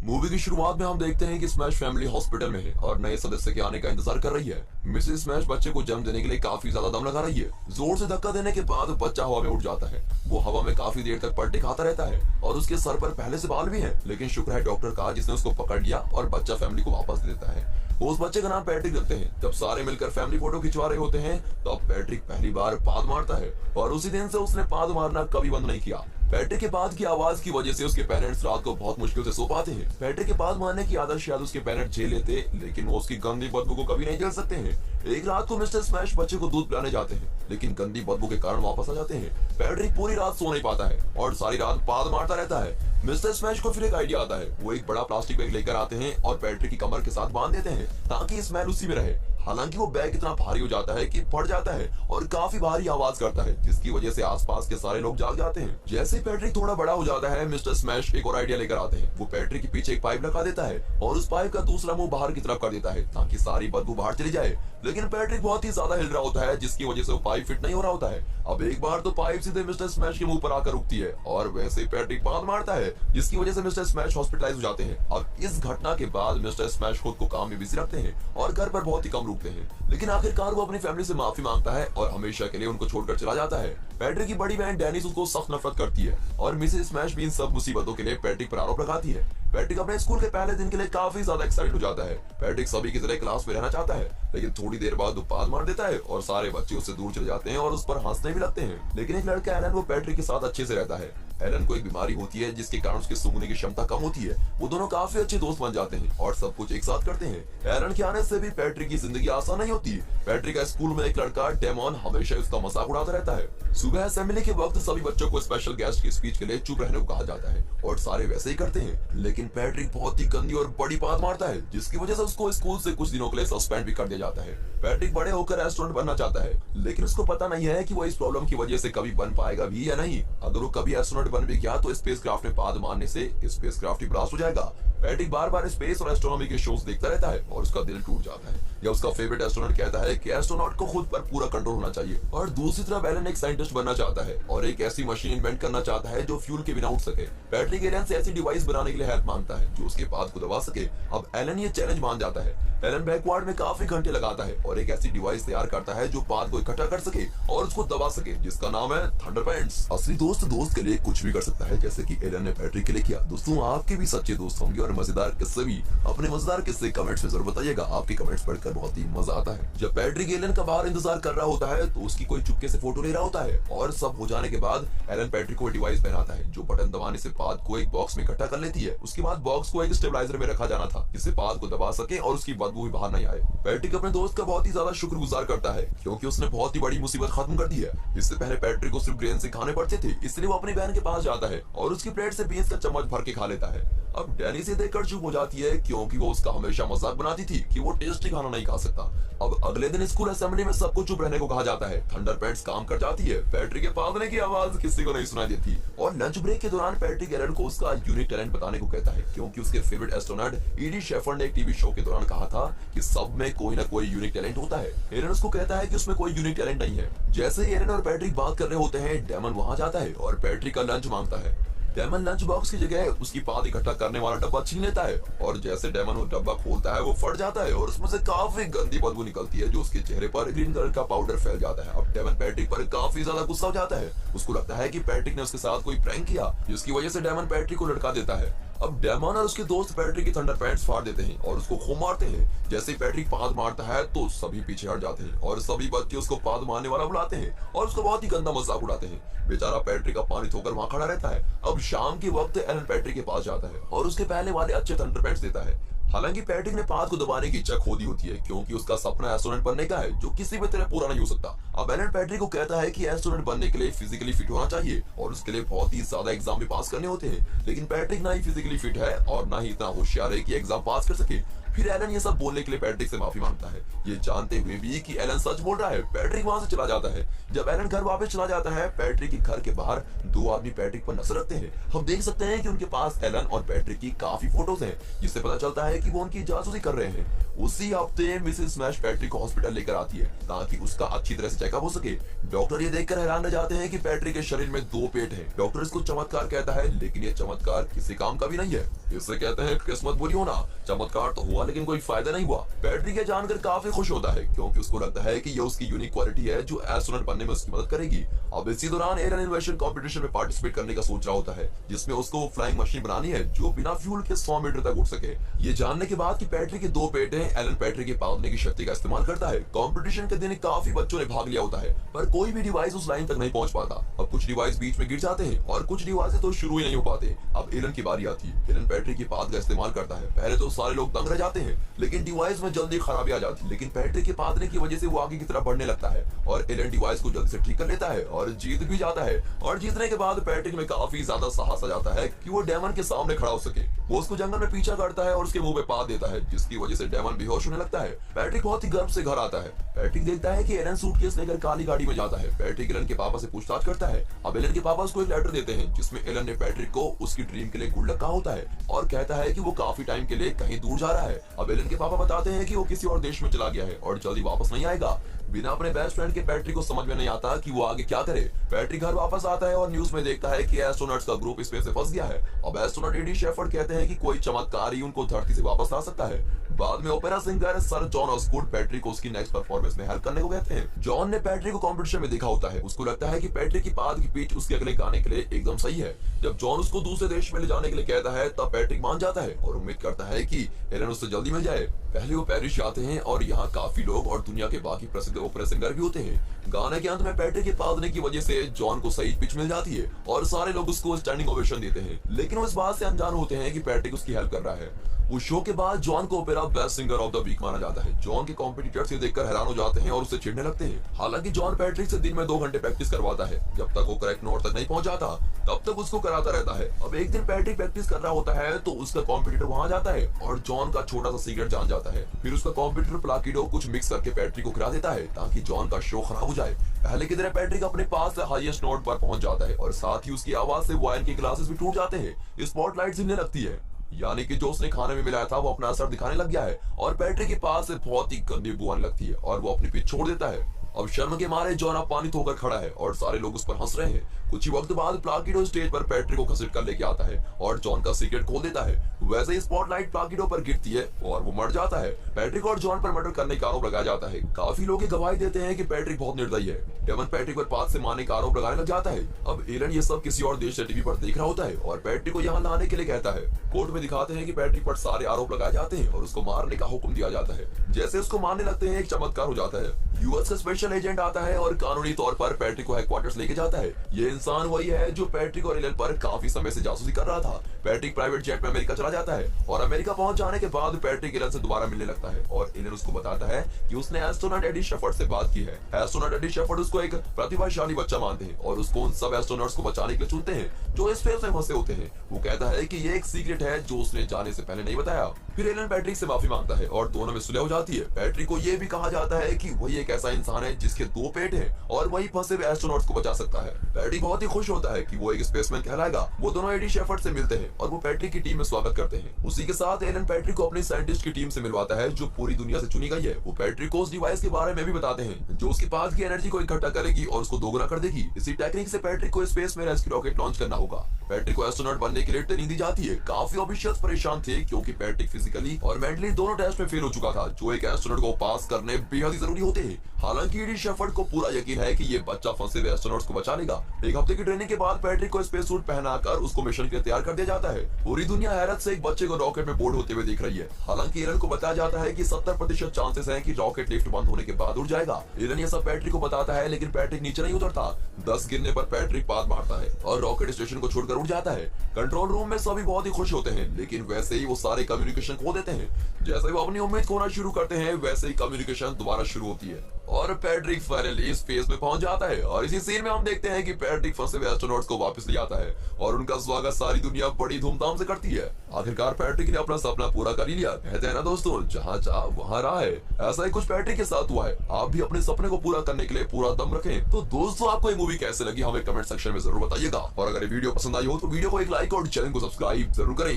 Movie की शुरुआत में हम देखते हैं कि स्मैश फैमिली हॉस्पिटल में है और नए सदस्य के आने का इंतजार कर रही है। मिसेस स्मैश बच्चे को जन्म देने के लिए काफी ज्यादा दम लगा रही है। जोर से धक्का देने के बाद बच्चा हवा में उड़ जाता है। वो हवा में काफी देर तक पलटे खाता रहता है और उसके सर पर पहले से बाल भी हैं, लेकिन शुक्र है डॉक्टर का जिसने उसको पकड़ लिया और बच्चा फैमिली को वापस दे देता है। वो उस बच्चे का नाम पैट्रिक रखते हैं। जब सारे मिलकर फैमिली फोटो खिंचवा रहे होते हैं तब पैट्रिक पहली बार पाद मारता है और उसी दिन से उसने पाद मारना कभी बंद नहीं किया। पैट्रिक के बाद की आवाज की वजह से उसके पेरेंट्स रात को बहुत मुश्किल से सो पाते हैं। पैट्रिक के पाद मारने की आदत शायद उसके पेरेंट्स झेल लेते, लेकिन वो उसकी गंदी बदबू को कभी नहीं झेल सकते हैं। एक रात को मिस्टर स्मैश बच्चे को दूध पिलाने जाते हैं, लेकिन गंदी बदबू के कारण वापस आ जाते हैं। पैट्रिक पूरी रात सो नहीं पाता है और सारी रात पाद मारता रहता है। मिस्टर स्मैश को फिर एक आइडिया आता है। वो एक बड़ा प्लास्टिक बैग लेकर आते हैं और पैट्रिक की कमर के साथ बांध देते हैं ताकि स्मेल उसी में रहे। हालांकि वो बैग इतना भारी हो जाता है कि फट जाता है और काफी भारी आवाज करता है, जिसकी वजह से आसपास के सारे लोग जाग जाते हैं। जैसे पैट्रिक थोड़ा बड़ा हो जाता है, मिस्टर स्मैश एक और आइडिया लेकर आते हैं। वो पैट्रिक के पीछे एक पाइप लगा देता है और उस पाइप का दूसरा मुंह बाहर की तरफ कर देता है ताकि सारी बदबू बाहर चली जाए। लेकिन पैट्रिक बहुत ही ज्यादा हिल रहा होता है, जिसकी वजह से वो पाइप फिट नहीं हो रहा होता है। अब एक बार तो पाइप सीधे मिस्टर स्मैश के मुंह पर आकर रुकती है और वैसे पैट्रिक पाद मारता है, जिसकी वजह से मिस्टर स्मैश हॉस्पिटलाइज हो जाते हैं। अब इस घटना के बाद मिस्टर स्मैश खुद को काम में बिजी रखते हैं और घर पर बहुत ही कम रुकते हैं। लेकिन आखिरकार वो अपनी फैमिली से माफी मांगता है और हमेशा के लिए उनको छोड़कर चला जाता है। पैट्रिक की बड़ी बहन डेनिस उसको सख्त नफरत करती है और मिसेस स्मैश भी इन सब मुसीबतों के लिए पैट्रिक पर आरोप लगाती है। पैट्रिक अपने स्कूल के पहले दिन के लिए काफी ज्यादा एक्साइटेड हो जाता है। पैट्रिक सभी की तरह क्लास में रहना चाहता है, लेकिन थोड़ी देर बाद वो पाद मार देता है और सारे बच्चे उससे दूर चले जाते हैं और उस पर हंसने भी लगते हैं। लेकिन एक लड़का एलन वो पैट्रिक के साथ अच्छे से रहता है। एलन को एक बीमारी होती है जिसके कारण उसकी सूंघने की क्षमता कम होती है। वो दोनों काफी अच्छे दोस्त बन जाते हैं और सब कुछ एक साथ करते हैं। एलन के आने से भी पैट्रिक की जिंदगी आसान नहीं होती। पैट्रिक का स्कूल में एक लड़का डेमॉन हमेशा उसका मजाक उड़ाता रहता है। सुबह असेंबली के वक्त सभी बच्चों को स्पेशल गेस्ट की स्पीच के लिए चुप रहने को कहा जाता है और सारे वैसे ही करते हैं। लेकिन पैट्रिक बहुत ही गंदी और बड़ी बात मारता है, जिसकी वजह से उसको स्कूल से कुछ दिनों के लिए सस्पेंड भी कर दिया जाता है। पैट्रिक बड़े होकर एस्ट्रोनॉट बनना चाहता है, लेकिन उसको पता नहीं है कि वो इस प्रॉब्लम की वजह से कभी बन पाएगा भी या नहीं। अगर वो कभी एस्ट्रोनॉट बन भी गया तो स्पेसक्राफ्ट में पाद मारने से स्पेसक्राफ्ट ही ब्लास्ट हो जाएगा। पैट्रिक बार बार स्पेस और एस्ट्रोनॉमी के शोज देखता रहता है और उसका दिल टूट जाता है या उसका फेवरेट एस्ट्रोनॉट कहता है कि एस्ट्रोनॉट को खुद पर पूरा कंट्रोल होना चाहिए। और दूसरी तरफ एलन एक साइंटिस्ट बनना चाहता है और एक ऐसी मशीन इन्वेंट करना चाहता है जो फ्यूल के बिना उड़ सके। पैट्रिक एलन से ऐसी डिवाइस बनाने के लिए हेल्प मांगता है जो उसके पाद को दबा सके। अब एलन ये चैलेंज मान जाता है। एलन बैकवार्ड में काफी घंटे लगाता है और एक ऐसी डिवाइस तैयार करता है जो पाद को इकट्ठा कर सके और उसको दबा सके, जिसका नाम है थंडरपेंट्स। असली दोस्त दोस्त के लिए कुछ भी कर सकता है, जैसे कि एलन ने पैट्रिक के लिए किया। दोस्तों, आपके भी सच्चे दोस्त होंगे और मजेदार किस्से भी। अपने मजेदार किस्से कमेंट्स में जरूर बताइएगा, आपके कमेंट्स पढ़कर बहुत ही मजा आता है। जब पैट्रिक एलन का बाहर इंतजार कर रहा होता है तो उसकी कोई चुपके से फोटो ले रहा होता है और सब हो जाने के बाद एलन पैट्रिक को डिवाइस पहनाता है जो बटन दबाने से पाद को एक बॉक्स में इकट्ठा कर लेती है। उसके बाद बॉक्स को एक स्टेबलाइजर में रखा जाना था जिससे पाद को दबा सके और उसकी बदबू भी बाहर नहीं आए। पैट्रिक अपने दोस्त का बहुत ही ज्यादा शुक्रगुजार करता है क्योंकि उसने बहुत ही बड़ी मुसीबत खत्म कर दी है। इससे पहले पैट्रिक को सिर्फ ग्रेन से खाने पड़ते थे, इसलिए वो अपनी बहन के पास जाता है और उसकी प्लेट से बीन्स का चम्मच भर के खा लेता है। अब डैनी से देखकर चुप हो जाती है क्योंकि वो उसका हमेशा मजाक बनाती थी कि वो टेस्टी खाना नहीं खा सकता। अब अगले दिन स्कूल असेंबली में सबको चुप रहने को कहा जाता है। थंडरपेंट्स काम कर जाती है। पैट्रिक के पादने की आवाज किसी को नहीं सुनाई देती और लंच ब्रेक के दौरान पैट्रिक एलन को उसका यूनिक टैलेंट बताने को कहता है क्योंकि उसके फेवरेट एस्ट्रोनॉट ईडी शेफर्ड ने एक टीवी शो के दौरान कहा था कि सब में कोई ना कोई यूनिक टैलेंट होता है। एलन उसको कहता है कि उसमें कोई यूनिक टैलेंट नहीं है। जैसे ही एलन और पैट्रिक बात कर रहे होते हैं, डेमन वहां जाता है और पैट्रिक का लंच मांगता है। डेमन लंच बॉक्स की जगह उसकी पाद इकट्ठा करने वाला डब्बा छीन लेता है और जैसे डेमन वो डब्बा खोलता है वो फट जाता है और उसमें से काफी गंदी बदबू निकलती है जो उसके चेहरे पर ग्रीन कलर का पाउडर फैल जाता है। अब डेमन पैट्रिक पर काफी ज्यादा गुस्सा हो जाता है। उसको लगता है कि पैट्रिक ने उसके साथ कोई प्रैंक किया, जिसकी वजह से डेमन पैट्रिक को लटका देता है। अब डेमन और उसके दोस्त पैट्रिक की थंडरपेंट्स फाड़ देते हैं और उसको खूब मारते हैं। जैसे ही पैट्रिक पाद मारता है तो सभी पीछे हट जाते हैं और सभी बच्चे उसको पाद मारने वाला बुलाते हैं और उसको बहुत ही गंदा मजाक उड़ाते हैं। बेचारा पैट्रिक का पानी धोकर वहां खड़ा रहता है। अब शाम के वक्त एलन पैट्रिक के पास जाता है और उसके पहले वाले अच्छे थंडरपेंट्स देता है। हालांकि पैट्रिक ने पाद को दबाने की इच्छा खो दी होती है क्योंकि उसका सपना एस्ट्रोनॉट बनने का है जो किसी भी तरह पूरा नहीं हो सकता। अब एलन पैट्रिक को कहता है कि एस्ट्रोनॉट बनने के लिए फिजिकली फिट होना चाहिए और उसके लिए बहुत ही ज्यादा एग्जाम भी पास करने होते हैं। लेकिन पैट्रिक ना ही फिजिकली फिट है और ना ही इतना होशियार है कि एग्जाम पास कर सके। फिर एलन ये सब बोलने के लिए पैट्रिक से माफी मांगता है, ये जानते हुए भी कि एलन सच बोल रहा है। पैट्रिक वहां से चला जाता है। जब एलन घर वापस चला जाता है, पैट्रिक के घर के बाहर दो आदमी पैट्रिक पर नजर रखते हैं। हम देख सकते हैं कि उनके पास एलन और पैट्रिक की काफी फोटोज हैं, जिससे पता चलता है कि वो उनकी जासूसी कर रहे हैं। उसी हफ्ते मिसेस स्मैश पैट्रिक को हॉस्पिटल लेकर आती है ताकि उसका अच्छी तरह से चेकअप हो सके। डॉक्टर ये देखकर हैरान रह जाते हैं कि पैट्रिक के शरीर में दो पेट हैं। डॉक्टर इसको चमत्कार कहता है, लेकिन ये चमत्कार किसी काम का भी नहीं है। इसे कहते हैं किस्मत बुरी होना। चमत्कार तो हुआ लेकिन कोई फायदा नहीं हुआ। पैट्रिक ये जानकर काफी खुश होता है क्योंकि उसको लगता है कि ये उसकी यूनिक क्वालिटी है जो एस्ट्रोनॉट बनने में उसकी मदद करेगी। अब इसी दौरान एलन इनोवेशन कंपटीशन में पार्टिसिपेट करने का सोच रहा होता है, जिसमें उसको फ्लाइंग मशीन बनानी है जो बिना फ्यूल के 100 मीटर तक उड़ सके। ये जानने के बाद कि पैट्रिक के दो पेट हैं, एलन पैट्रिक के पालने की शक्ति का इस्तेमाल करता है। कंपटीशन के दिन काफी बच्चों ने भाग लिया होता है, पर कोई भी डिवाइस उस लाइन तक नहीं पहुंच पाता। अब कुछ डिवाइस बीच में गिर जाते हैं और कुछ डिवाइस तो शुरू ही नहीं हो पाते। अब एलन की बारी आती है। एलन पैट्रिक की पाथ का इस्तेमाल करता है। पहले तो सारे लोग दंग रह जाते हैं, लेकिन डिवाइस में जल्दी खराबी आ जाती है। लेकिन पैट्रिक के पादने की वजह से वो आगे की तरफ बढ़ने लगता है और एलन डिवाइस को जल्दी से ठीक कर लेता है और जीत भी जाता है। और जीतने के बाद पैट्रिक में काफी ज्यादा साहस आ जाता है कि वो डेमन के सामने खड़ा हो सके। वो उसको जंगल में पीछा करता है और उसके मुंह पे पाद देता है, जिसकी वजह से डेमन बेहोश होने लगता है। पैट्रिक बहुत ही गर्व से घर आता है। पैट्रिक देखता है कि एलन सूटकेस लेकर काली गाड़ी में जाता है। पैट्रिक एलन के पापा से पूछताछ करता है। अब एलन के पापा उसको एक लेटर देते हैं जिसमें एलन ने पैट्रिक को उसकी ड्रीम के लिए गुड लक कहा होता है और कहता है कि वो काफी टाइम के लिए कहीं दूर जा रहा है। अब एलन के पापा बताते हैं कि वो किसी और देश में चला गया है और जल्दी वापस नहीं आएगा। बिना अपने बेस्ट फ्रेंड के पैट्रिक को समझ में नहीं आता कि वो आगे क्या करे। पैट्रिक घर वापस आता है और न्यूज में देखता है कि एस्ट्रोनॉट्स का ग्रुप स्पेस से फंस गया है। अब एस्ट्रोनॉट एडी शेफर्ड कहते हैं कि कोई चमत्कार ही उनको धरती से वापस ला सकता है। बाद में opera singer sir John Osgood Patrick को उसकी नेक्स्ट परफॉर्मेंस में हेल्प करने को कहते हैं। जॉन ने पैट्रिक को कॉम्पिटिशन में देखा होता है। उसको लगता है कि पैट्रिक की पाद की पीठ उसके अगले गाने के लिए एकदम सही है। जब जॉन उसको दूसरे देश में ले जाने के लिए कहता है, तब पैट्रिक मान जाता है और उम्मीद करता है कि एलन उससे जल्दी मिल जाए। पहले वो पेरिस जाते हैं और यहाँ काफी लोग और दुनिया के बाकी प्रसिद्ध ओपेरा सिंगर भी होते हैं। गाने के अंत में पैट्रिक के पादने की वजह से जॉन को सही पिच मिल जाती है और सारे लोग उसको स्टैंडिंग ओवेशन देते हैं, लेकिन वो इस बात से अनजान होते हैं कि पैट्रिक उसकी हेल्प कर रहा है। उस शो के बाद जॉन को opera best singer of the week माना जाता है। जॉन के कॉम्पिटिटर्स ये देखकर हैरान हो जाते हैं और उससे चिढ़ने लगते हैं। हालांकि जॉन पैट्रिक से दिन में 2 घंटे प्रैक्टिस करवाता है। जब तक वो करेक्ट नोट तक नहीं पहुंच जाता तब तक उसको कराता रहता है। अब एक दिन पैट्रिक प्रैक्टिस कर रहा होता है तो उसका कॉम्पिटिटर वहां जाता है और जॉन का छोटा सा सीक्रेट जान जाता है। फिर उसका कॉम्पिटिटर प्लाकिडो कुछ मिक्स करके पैट्रिक को खिला देता है ताकि जॉन का शो खराब हो जाए। पहले की तरह पैट्रिक अपने पास से हाईएस्ट नोट पर पहुंच जाता है और साथ ही उसकी आवाज से वायर के ग्लासेस भी टूट जाते हैं। स्पॉटलाइट जिलने लगती है, यानी कि जो उसने खाने में मिलाया था वो अपना असर दिखाने लग गया है और पैट्रिक के पास से बहुत ही गंदी बू आने लगती है और वो अपनी पीठ छोड़ देता है। अब शर्म के मारे जॉन अपमानित होकर खड़ा है और सारे लोग उस पर हंस रहे हैं। कुछ ही वक्त बाद प्लाकिडो स्टेज पर पैट्रिक को घसीट कर लेके आता है और जॉन का सीक्रेट खोल देता है। वैसे ही स्पॉटलाइट प्लाकिडो पर गिरती है और वो मर जाता है। पैट्रिक और जॉन पर मर्डर करने का आरोप लगाया जाता है। काफी लोग गवाही देते हैं कि पैट्रिक बहुत निर्दयी है। डेमन पैट्रिक पर पाद से मारने का आरोप लगाने लग जाता है। अब एलन ये सब किसी और देश से टीवी पर देख रहा होता है और पैट्रिक को यहाँ लाने के लिए कहता है। कोर्ट में दिखाते हैं कि पैट्रिक पर सारे आरोप लगाए जाते हैं और उसको मारने का हुक्म दिया जाता है। जैसे उसको मारने लगते हैं, एक चमत्कार हो जाता है। यूएस का स्पेशल एजेंट आता है और कानूनी तौर पर पैट्रिक को हेडक्वार्टर्स लेके जाता है। ये इंसान वही है जो पैट्रिक और एलन पर काफी समय से जासूसी कर रहा था। पैट्रिक प्राइवेट जेट में अमेरिका चला जाता है और अमेरिका पहुंच जाने के बाद पैट्रिक एलन से दोबारा मिलने लगता है और एलन उसको बताता है कि उसने एस्ट्रोनॉट एडी शेफर्ड से बात की है। एस्ट्रोनॉट एडी शेफर्ड उसको एक प्रतिभाशाली बच्चा मानते हैं और उसको उन सब एस्ट्रोनॉट्स को बचाने के लिए चुनते हैं जो स्पेस में फंसे होते हैं। वो कहता है कि ये एक सीक्रेट है जो उसने जाने से पहले नहीं बताया। फिर एलन पैट्रिक से माफी मांगता है और दोनों में सुलह हो जाती है। पैट्रिक को यह भी कहा जाता है कि वही एक ऐसा इंसान है जिसके 2 पेट हैं और वही फंसे हुए एस्ट्रोनॉट्स को बचा सकता है। पैट्रिक बहुत ही खुश होता है कि वो एक स्पेसमैन कहलाएगा। वो दोनों एडी शेफर्ड से मिलते हैं और वो पैट्रिक की टीम में स्वागत करते हैं। उसी के साथ एलन पैट्रिक को अपनी साइंटिस्ट की टीम से मिलवाता है जो पूरी दुनिया से चुनी गई है। वो पैट्रिक को उस डिवाइस के बारे में भी बताते हैं जो उसके पास की एनर्जी को इकट्ठा करेगी और उसको दोगुना कर देगी। इसी टेक्निक से पैट्रिक को स्पेस में रेस्क्यू रॉकेट लॉन्च करना होगा। पैट्रिक को एस्ट्रोनॉट बनने के लिए ट्रेनिंग दी जाती है। काफी ऑफिशियल्स परेशान थे क्योंकि पैट्रिक फिजिकली और मेंटली दोनों टेस्ट में फेल हो चुका था, जो एक एस्ट्रोनॉट को पास करने बेहद ही जरूरी होते हैं। हालांकि एडी शेफर्ड को पूरा यकीन है कि ये बच्चा फंसे हुए एस्ट्रोनॉट्स को बचा लेगा। एक हफ्ते की ट्रेनिंग के बाद पैट्रिक को स्पेस सूट पहनाकर उसको मिशन के लिए तैयार कर दिया जाता है। पूरी दुनिया हैरत से एक बच्चे को रॉकेट में बोर्ड होते हुए देख रही है। हालांकि एलन को बताया जाता है कि 70% चांसेस हैं कि रॉकेट लिफ्ट बंद होने के बाद उड़ जाएगा। एलन ये सब पैट्रिक को बताता है, लेकिन पैट्रिक नीचे नहीं उतरता। 10 गिरने पर पैट्रिक पाद मारता है और रॉकेट स्टेशन को छोड़कर उड़ जाता है। कंट्रोल रूम में सभी बहुत ही खुश होते हैं, लेकिन वैसे ही वो सारे कम्युनिकेशन खो देते हैं। जैसे ही वो अपनी उम्मीद खोना शुरू करते हैं, वैसे ही कम्युनिकेशन दोबारा शुरू होती है और पैट्रिक फाइनली स्पेस में पहुंच जाता है और इसी सीन में हम देखते हैं कि पैट्रिक फंसे हुए एस्ट्रोनॉट्स को वापस ले आता है और उनका स्वागत सारी दुनिया बड़ी धूमधाम से करती है। आखिरकार पैट्रिक ने अपना सपना पूरा कर ही लिया। कहते हैं ना दोस्तों, जहाँ चाह वहाँ राह है। ऐसा ही कुछ पैट्रिक के साथ हुआ है। आप भी अपने सपने को पूरा करने के लिए पूरा दम रखें। तो दोस्तों, आपको ये मूवी कैसे लगी हमें कमेंट सेक्शन में जरूर बताइएगा और अगर ये वीडियो पसंद आई हो तो वीडियो को एक लाइक और चैनल को सब्सक्राइब जरूर करें।